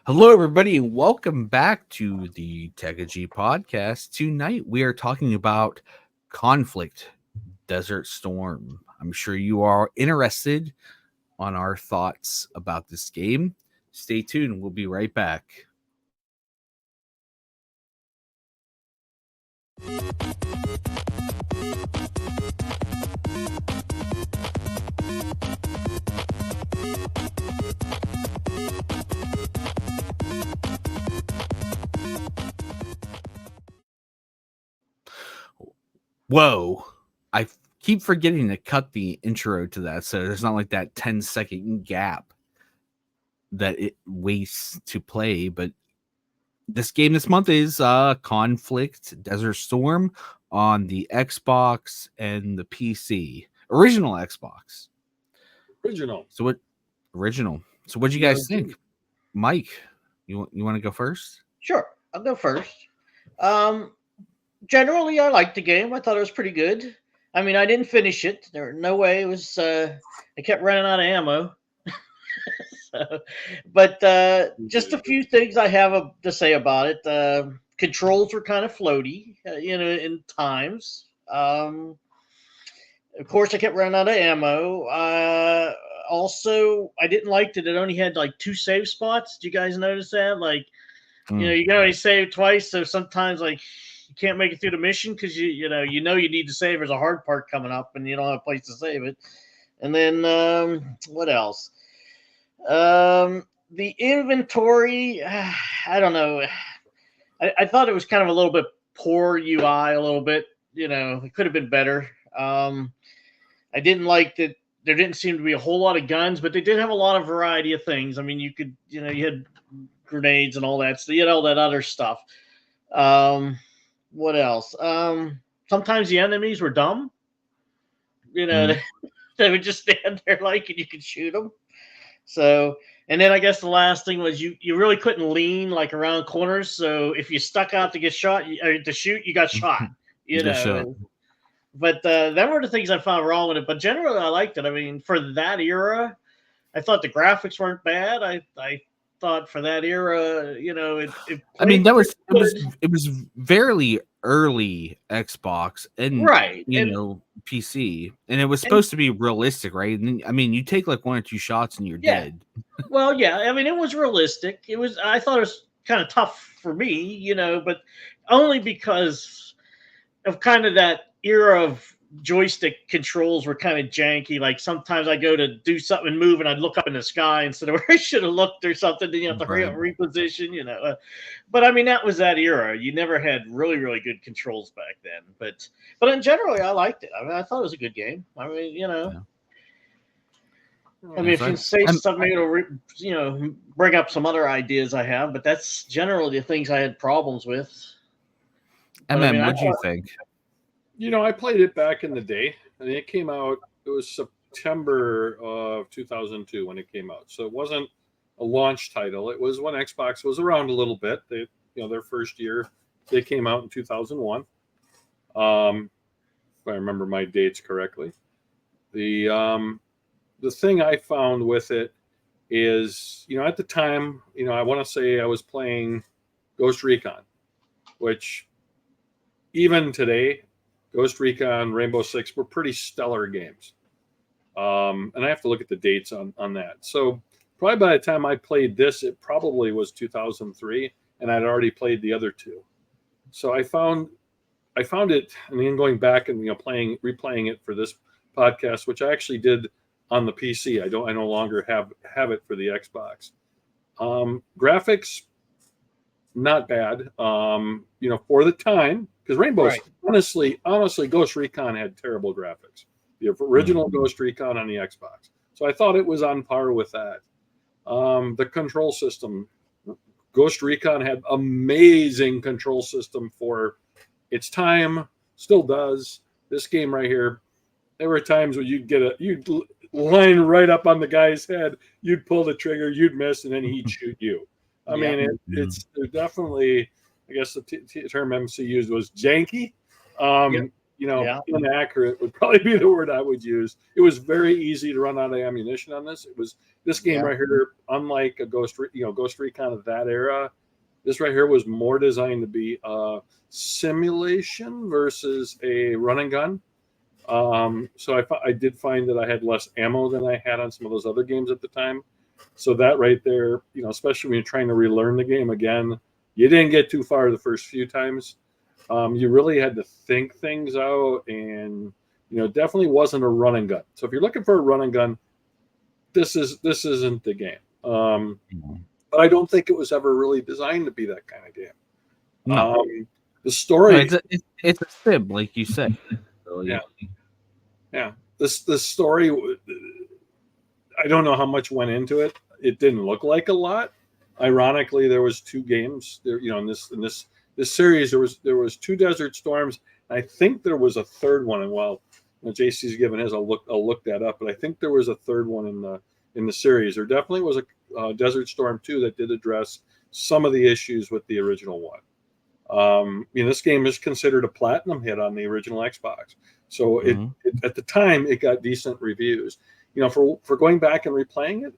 Hello, everybody, and welcome back to the Techegy Podcast. Tonight, we are talking about Conflict Desert Storm. I'm sure you are interested on our thoughts about this game. Stay tuned. We'll be right back. Whoa. I keep forgetting to cut the intro to that, so there's not like that 10-second gap that it wastes to play. But this game this month is Conflict Desert Storm on the Xbox and the PC. Original Xbox. Original. So what do you guys think? Mike, you want to go first? Sure, I'll go first. Generally, I liked the game. I thought it was pretty good. I mean, I didn't finish it. There no way it was. I kept running out of ammo. But just a few things I have to say about it. Controls were kind of floaty, in times. Of course, I kept running out of ammo. Also, I didn't like that it only had like 2 save spots. Did you guys notice that? Like, you can only save twice, so sometimes like you can't make it through the mission because you need to save. There's a hard part coming up, and you don't have a place to save it. And then what else? The inventory, I don't know. I thought it was kind of a little bit poor UI, a little bit. It could have been better. I didn't like that there didn't seem to be a whole lot of guns, but they did have a lot of variety of things. I mean, you could, you had grenades and all that, so all that other stuff. What else? Sometimes the enemies were dumb. They would just stand there and you could shoot them. So, and then I guess the last thing was you really couldn't lean around corners. So if you stuck out to get shot or to shoot, you got shot. But that were the things I found wrong with it. But generally, I liked it. I mean, for that era, I thought the graphics weren't bad. I thought for that era, it was very early Xbox and PC, and it was supposed to be realistic, right? And I mean, you take like 1 or 2 shots and you're dead. Well, yeah, I mean, it was realistic. I thought it was kind of tough for me, but only because of kind of that era of joystick controls were kind of janky. Like sometimes I go to do something and move and I'd look up in the sky instead of where I should have looked or something. Then you have to hurry up and reposition, But I mean, that was that era. You never had really, really good controls back then. But in general, I liked it. I mean, I thought it was a good game. I mean, I mean, if you say something, it'll bring up some other ideas I have. But that's generally the things I had problems with. What do you think? I played it back in the day. I mean, it came out, it was September of 2002 when it came out. So it wasn't a launch title. It was when Xbox was around a little bit. They, their first year, they came out in 2001. If I remember my dates correctly. The thing I found with it is, at the time, I want to say I was playing Ghost Recon, which even today, Ghost Recon, Rainbow Six were pretty stellar games. And I have to look at the dates on that. So probably by the time I played this, it probably was 2003, and I'd already played the other 2. So I found it, and then going back and replaying it for this podcast, which I actually did on the PC. I no longer have it for the Xbox. Graphics, not bad. For the time, because Rainbow's honestly, Ghost Recon had terrible graphics. The original Ghost Recon on the Xbox. So I thought it was on par with that. The control system, Ghost Recon had amazing control system for its time, still does. This game right here, there were times when you'd line right up on the guy's head, you'd pull the trigger, you'd miss, and then he'd shoot you. I mean, it's definitely, I guess the term MC used was janky. Inaccurate would probably be the word I would use. It was very easy to run out of ammunition on this. This game right here, unlike a Ghost Recon of that era, this right here was more designed to be a simulation versus a run and gun. So I did find that I had less ammo than I had on some of those other games at the time. So that right there, especially when you're trying to relearn the game again, you didn't get too far the first few times. You really had to think things out, and definitely wasn't a run and gun. So if you're looking for a run and gun, this isn't the game. But I don't think it was ever really designed to be that kind of game. No. The story, it's a sim, like you said. So, yeah. The story, I don't know how much went into it. It didn't look like a lot. Ironically, there was 2 games there. In this series, there was 2 Desert Storms. I think there was a third one. And while JC's given his, I'll look that up. But I think there was a third one in the series. There definitely was a Desert Storm 2 that did address some of the issues with the original one. This game is considered a platinum hit on the original Xbox. So it at the time it got decent reviews. For going back and replaying it,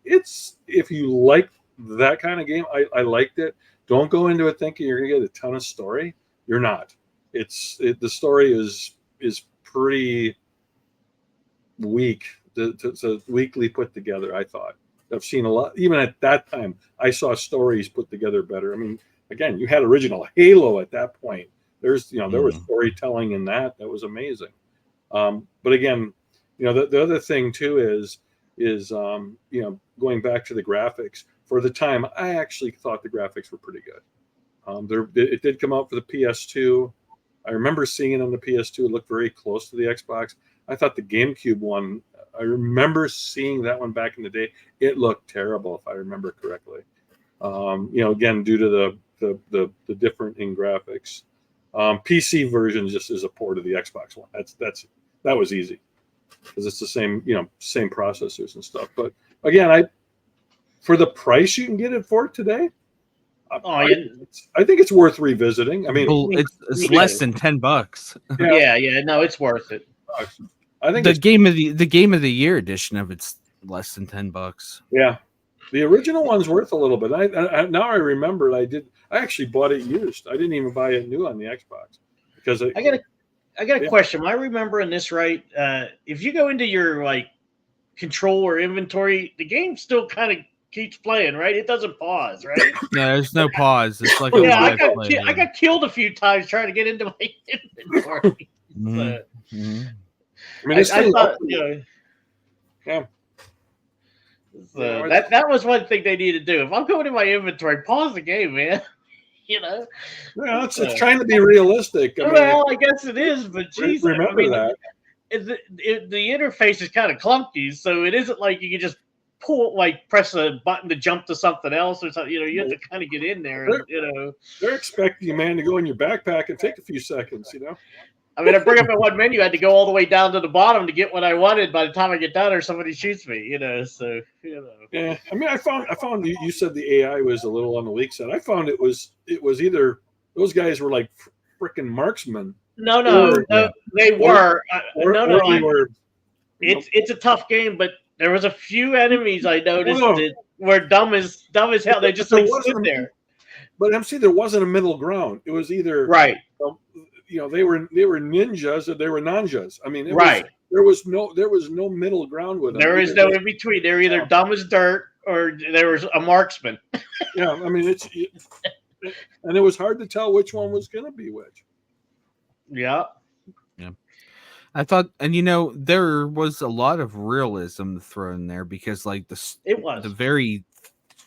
if you like that kind of game, I liked it. Don't go into it thinking you're gonna get a ton of story. You're not. The story is pretty weak. It's weakly put together. I thought I've seen a lot. Even at that time, I saw stories put together better. I mean, again, you had original Halo at that point. There was storytelling in that was amazing. But again, the other thing too is going back to the graphics. For the time, I actually thought the graphics were pretty good. It did come out for the PS2. I remember seeing it on the PS2. It looked very close to the Xbox. I thought the GameCube one, I remember seeing that one back in the day. It looked terrible, if I remember correctly. Again, due to the different in graphics. PC version just is a port of the Xbox One. That was easy because it's the same processors and stuff. But again, for the price you can get it for today, I think it's worth revisiting. I mean, it's less than $10. Yeah, no, it's worth it. I think the game of the year edition of it's less than $10. Yeah, the original one's worth a little bit. Now I remember I actually bought it used. I didn't even buy it new on the Xbox because I got a question. Am I remembering this right? If you go into your control or inventory, the game still kind of keeps playing, right? It doesn't pause, right? No, there's no pause. It's like I got killed a few times trying to get into my inventory. I mean, I thought, yeah. That was one thing they need to do. If I'm going to my inventory, pause the game, man. Yeah, it's trying to be realistic. I guess it is, but geez, remember that. The interface is kind of clunky, so it isn't like you can just press a button to jump to something else or something. You have to kind of get in there. And, they're expecting you, man, to go in your backpack and take a few seconds. I mean, I bring up at one menu, I had to go all the way down to the bottom to get what I wanted. By the time I get down there, somebody shoots me. So Yeah, I mean, I found you said the AI was a little on the weak side. I found it was either those guys were like freaking marksmen. No, they were. It's a tough game, but there was a few enemies I noticed that were dumb as hell. They just stood there. But MC, there wasn't a middle ground. It was either right. They were ninjas or they were nanjas. I mean, there was no middle ground with them. There is no in between. They're either dumb as dirt or there was a marksman. Yeah, I mean and it was hard to tell which one was going to be which. Yeah. I thought, and there was a lot of realism thrown in there because the very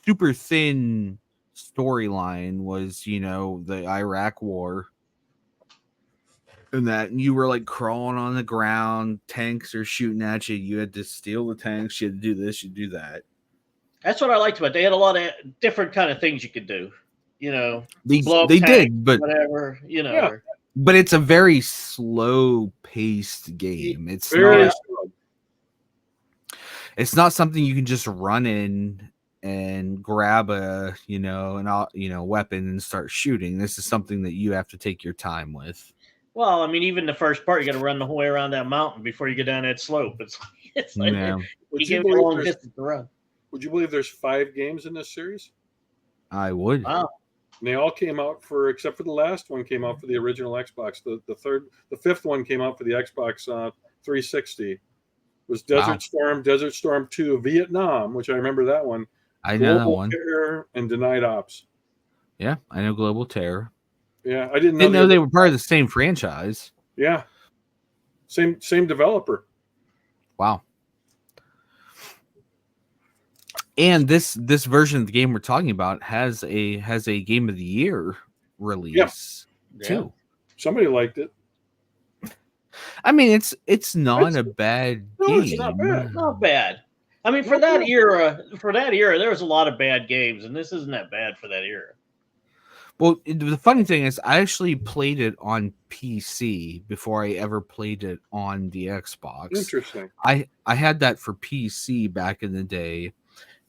super thin storyline was the Iraq War. And that you were crawling on the ground, tanks are shooting at you. You had to steal the tanks. You had to do this, you do that. That's what I liked about it. They had a lot of different kind of things you could do. They did, but whatever. Yeah. But it's a very slow-paced game. It's not something you can just run in and grab a weapon and start shooting. This is something that you have to take your time with. Well, I mean, even the first part, you got to run the whole way around that mountain before you get down that slope. It's like you give a long distance to run. Would you believe there's 5 games in this series? I would. Wow. And they all came out except for the last one came out for the original Xbox. The fifth one came out for the Xbox 360. It was Desert Storm 2, Vietnam, which I remember that one. I know that Global one. Terror and Denied Ops. Yeah, I know Global Terror. Yeah, I didn't know they were part of the same franchise. Yeah, same developer. Wow. And this version of the game we're talking about has a Game of the Year release too. Somebody liked it. I mean, it's not a bad game. It's not bad. Not bad. I mean, for that era, there was a lot of bad games, and this isn't that bad for that era. Well, the funny thing is, I actually played it on PC before I ever played it on the Xbox. Interesting. I had that for PC back in the day,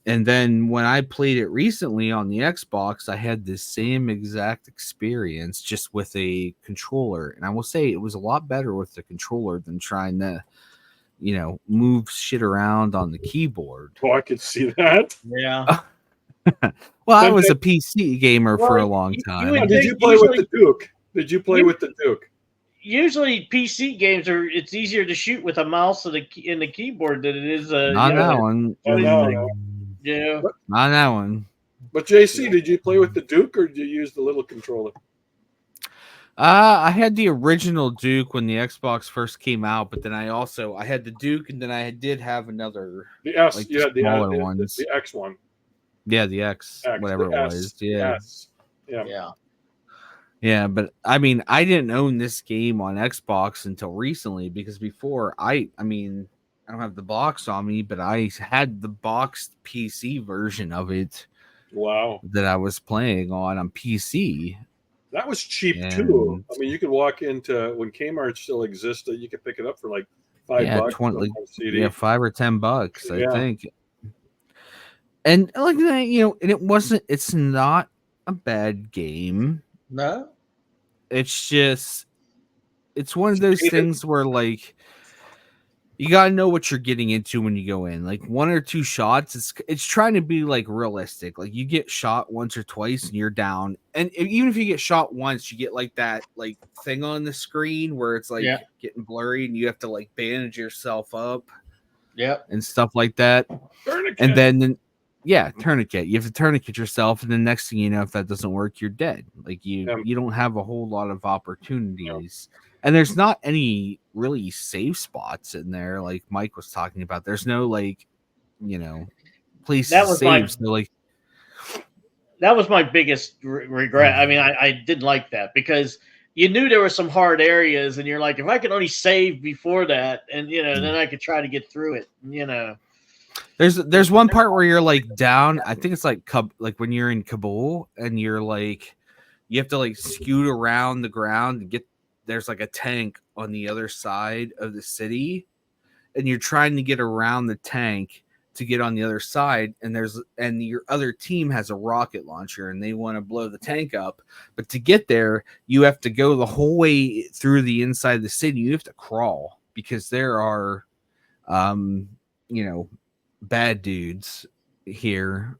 and then when I played it recently on the Xbox, I had the same exact experience, just with a controller. And I will say it was a lot better with the controller than trying to, move shit around on the keyboard. Oh, I could see that. Yeah. Well, I was a PC gamer for a long time. Did you play with the Duke? With the Duke? Usually, PC games it's easier to shoot with a mouse and the keyboard than it is. Not that one. Yeah. Not that one. But JC, did you play with the Duke or did you use the little controller? I had the original Duke when the Xbox first came out, but then I had the Duke, and then I did have another. The S, like the smaller ones. The X one. Yeah, the X, whatever it was. Yeah. Yeah, but I mean, I didn't own this game on Xbox until recently, because before I don't have the box on me, but I had the boxed PC version of it. Wow. That I was playing on PC. That was cheap too. I mean, you could walk into when Kmart still existed, you could pick it up for like $5. $5 or $10, I think. And like that, and it's not a bad game. No. It's one of those things where, like, you gotta know what you're getting into when you go in. Like, one or two shots, it's trying to be like realistic. Like, you get shot once or twice and you're down. And even if you get shot once, you get like that like thing on the screen where it's like getting blurry and you have to like bandage yourself up. And stuff like that. Tourniquet. And then tourniquet. You have to tourniquet yourself, and the next thing you know, if that doesn't work, you're dead. Like you don't have a whole lot of opportunities. And there's not any really safe spots in there, like Mike was talking about. There's no place to save. That was my biggest regret. I mean, I didn't like that because you knew there were some hard areas, and you're like, if I could only save before that, and then I could try to get through it. There's one part where you're like down. I think it's like when you're in Kabul, and you're like, you have to like scoot around the ground to get. There's like a tank on the other side of the city, and you're trying to get around the tank to get on the other side, and your other team has a rocket launcher and they want to blow the tank up. But to get there, you have to go the whole way through the inside of the city. You have to crawl because there are bad dudes here,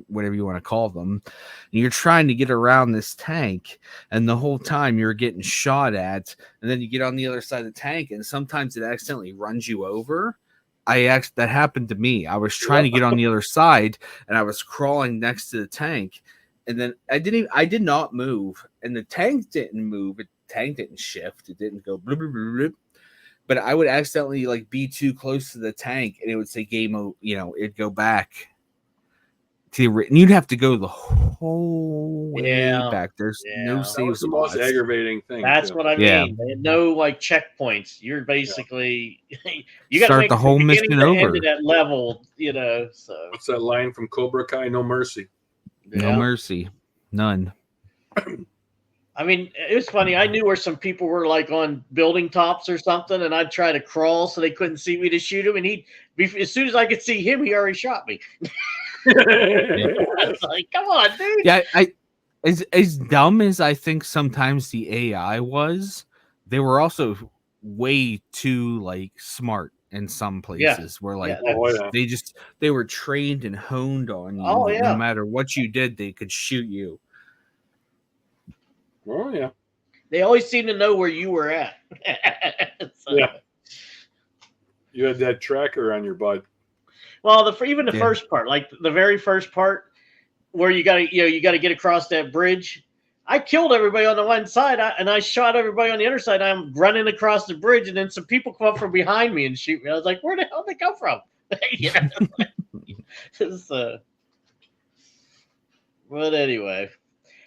whatever you want to call them, and you're trying to get around this tank, and the whole time you're getting shot at, and then you get on the other side of the tank, and sometimes it accidentally runs you over. That happened to me. I was trying to get on the other side, and I was crawling next to the tank, and then I did not move, and the tank didn't move. The tank didn't shift. It didn't go blub, blub, blub, blub. But I would accidentally like be too close to the tank, and it would say game over. It'd go back to and you'd have to go the whole way back. There's no save. That was the most aggravating thing. That's what I mean. They had no like checkpoints. You're basically you got to start the whole mission over. End of that level, So what's that line from Cobra Kai? No mercy. No mercy. None. I mean, it was funny. I knew where some people were like on building tops or something, and I'd try to crawl so they couldn't see me to shoot him. And as soon as I could see him, he already shot me. I was like, come on, dude. Yeah, as dumb as I think sometimes the AI was, they were also way too like smart in some places where like they were trained and honed on you. Oh, yeah. No matter what you did, they could shoot you. Oh yeah. They always seem to know where you were at. So, Yeah. You had that tracker on your butt. well, even the first part, like the very first part where you got to get across that bridge. I killed everybody on the one side, and I shot everybody on the other side. I'm running across the bridge, and then some people come up from behind me and shoot me. I was like, "Where the hell did they come from?" But anyway,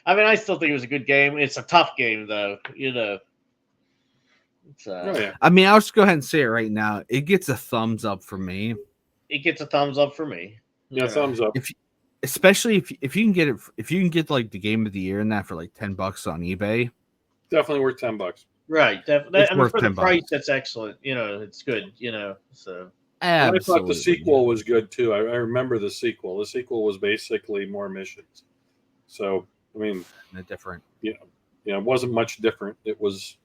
I mean, I still think it was a good game. It's a tough game, though. It's, I mean, I'll just go ahead and say it right now. It gets a thumbs up for me. It gets a thumbs up for me. Yeah, thumbs up. Especially if you can get it, if you can get like the game of the year in that for like $10 on eBay, definitely worth $10. Right, definitely. It's worth for the $10. price, that's excellent. It's good. So I thought the sequel was good too. I remember the sequel. The sequel was basically more missions. So I mean, different. It wasn't much different. It was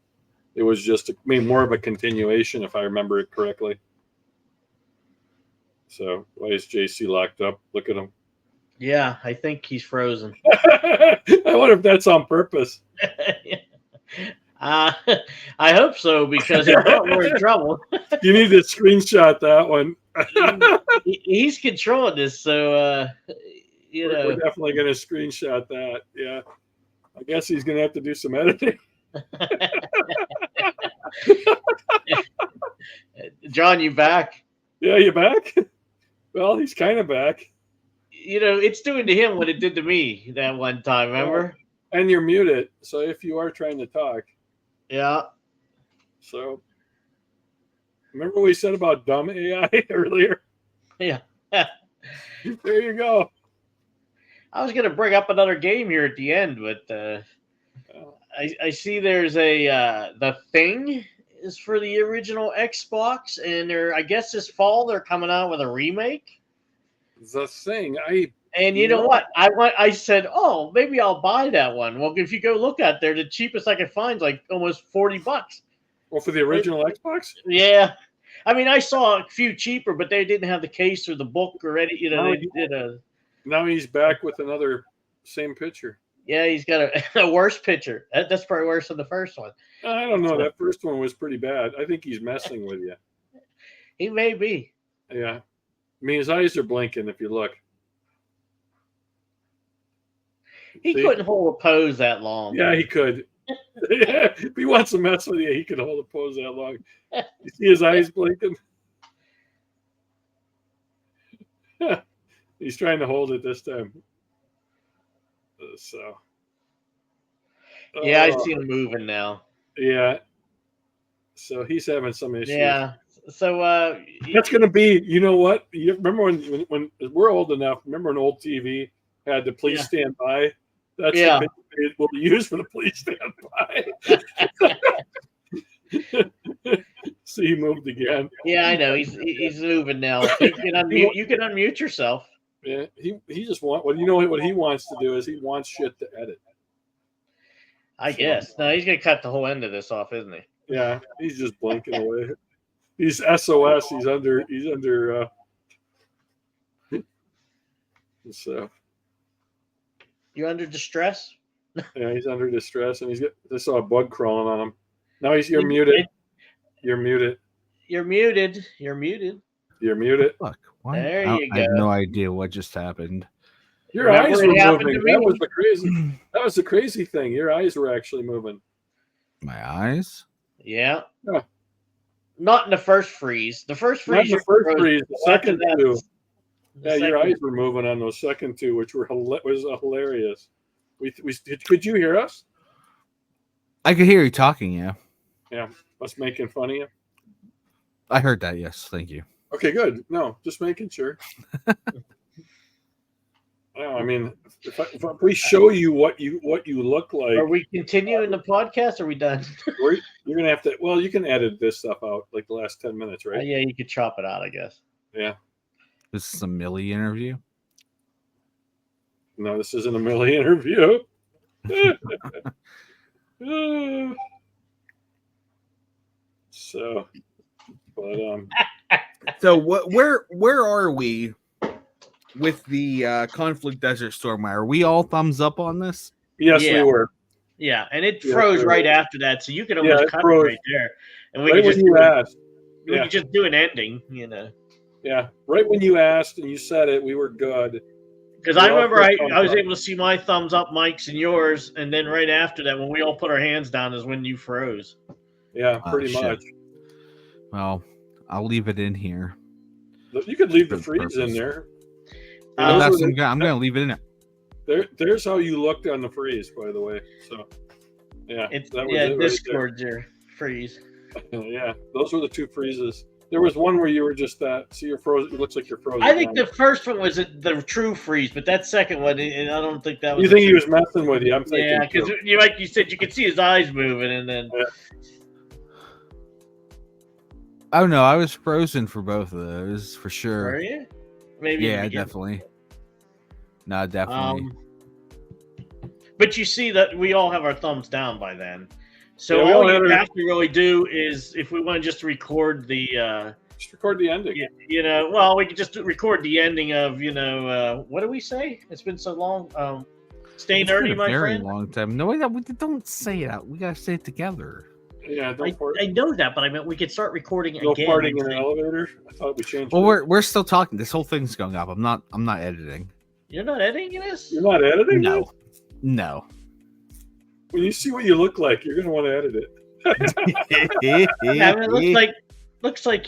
just more of a continuation, if I remember it correctly. So why is JC locked up? Look at him. yeah, I think he's frozen. I wonder if that's on purpose. I hope so, because if not, we're in trouble. You need to screenshot that one. He's controlling this, so we're definitely going to screenshot that. Yeah, I guess he's going to have to do some editing. John, you back? Yeah, you back? Well, he's kind of back. It's doing to him what it did to me that one time, remember? And you're muted, so if you are trying to talk. Yeah. So, remember what we said about dumb AI earlier? Yeah. There you go. I was going to bring up another game here at the end, but I see there's The Thing is for the original Xbox, and I guess this fall they're coming out with a remake. The Thing, and you know what? I said, oh, maybe I'll buy that one. Well, if you go look out there, the cheapest I could find is like almost $40. Well, for the original Xbox? Yeah. I mean, I saw a few cheaper, but they didn't have the case or the book or any. Now he's back with another same picture. Yeah, he's got a worse picture. That's probably worse than the first one. I don't know. That first one was pretty bad. I think he's messing with you. He may be. Yeah. I mean, his eyes are blinking if you look. He couldn't hold a pose that long. Yeah, he could. If he wants to mess with you, he could hold a pose that long. You see his eyes blinking? He's trying to hold it this time. So. Yeah, I see him moving now. Yeah. So he's having some issues. Yeah. So that's going to be, you know what? You remember when we're old enough, remember an old TV had the please stand by? That's the picture it will use for the please stand by. See, he moved again. Yeah, I know. He's moving now. You can unmute yourself. Yeah, he just what he wants to do is he wants shit to edit. I guess. No, he's gonna cut the whole end of this off, isn't he? Yeah, he's just blinking away. He's SOS. He's under. So. You under distress? Yeah, he's under distress, and I saw a bug crawling on him. Now you're muted. You're muted. You're muted. You're muted. You're muted. Fuck. Why? There you go. I have no idea what just happened. Your eyes were moving. That was the crazy. That was the crazy thing. Your eyes were actually moving. My eyes? Yeah. Not in the first freeze. The first freeze. Not the first freeze. The second two. Yeah, your eyes were moving on those second two, which was hilarious. Could you hear us? I could hear you talking. Yeah. Yeah, us making fun of you. I heard that. Yes, thank you. Okay, good. No, just making sure. No, I mean, if we show you what you look like, are we continuing the podcast? Or are we done? You're gonna have to. Well, you can edit this stuff out, like the last 10 minutes, right? Yeah, you could chop it out, I guess. Yeah. This is a Millie interview. No, this isn't a Millie interview. So, but So where are we with the Conflict Desert Storm? Are we all thumbs up on this? Yes, Yeah. we were. Yeah, and it Yeah, froze it right was. after that, so you could almost it cut it froze. right there, and we Right could when just you asked. we Yeah, could just do an ending, you know. yeah. Right when you asked and you said it, we were good. Because I We all remember put I thumbs was up. able to see my thumbs up, Mike's, and yours, and then right after that, when we all put our hands down, is when you froze. Yeah, Oh, pretty shit. much. Well, I'll leave it in here. You could leave For the the freeze in purpose. there. And Those that's were I'm gonna leave it in it. There's how you looked on the freeze, by the way. So, yeah, It's that was it right Discord's your freeze. there. Yeah, those were the two freezes. There was one where you were just that. See, you're frozen. It looks like you're frozen. I think down. the first one was the true freeze, but that second one, and I don't think that was. You think he was messing with you? I'm thinking. Yeah, because like you said, you could see his eyes moving, and then. Oh no, I was frozen for both of those for sure. Were you? Maybe. Yeah, definitely. No, definitely. But you see that we all have our thumbs down by then. So Yeah, we all all you had have to really do is, if we want to just record the, just record the ending. well, we could just record the ending of, what do we say? It's been so long. Stay It's been nerdy, a my very friend. long time. No, don't say it out. We gotta say it together. Yeah, I know that, but I meant we could start recording no again. farting in an elevator. I thought we changed. Well, it. we're still talking. This whole thing's going up. I'm not editing. You're not editing this? You're not editing. No, it? no. When you see what you look like, you're gonna want to edit it. Yeah, I mean, it looks like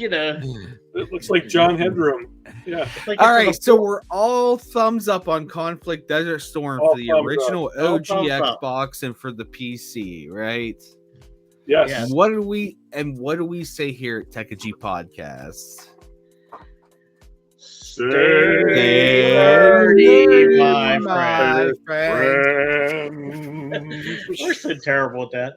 It looks like John Headroom. Yeah. like All it's right, so we're all thumbs up on Conflict Desert Storm All for the thumbs original up. All OG thumbs up. Xbox and for the PC, right? Yes. Yeah. What do we say here at Techegy Podcast? Stay nerdy, my friend. We're so terrible at that.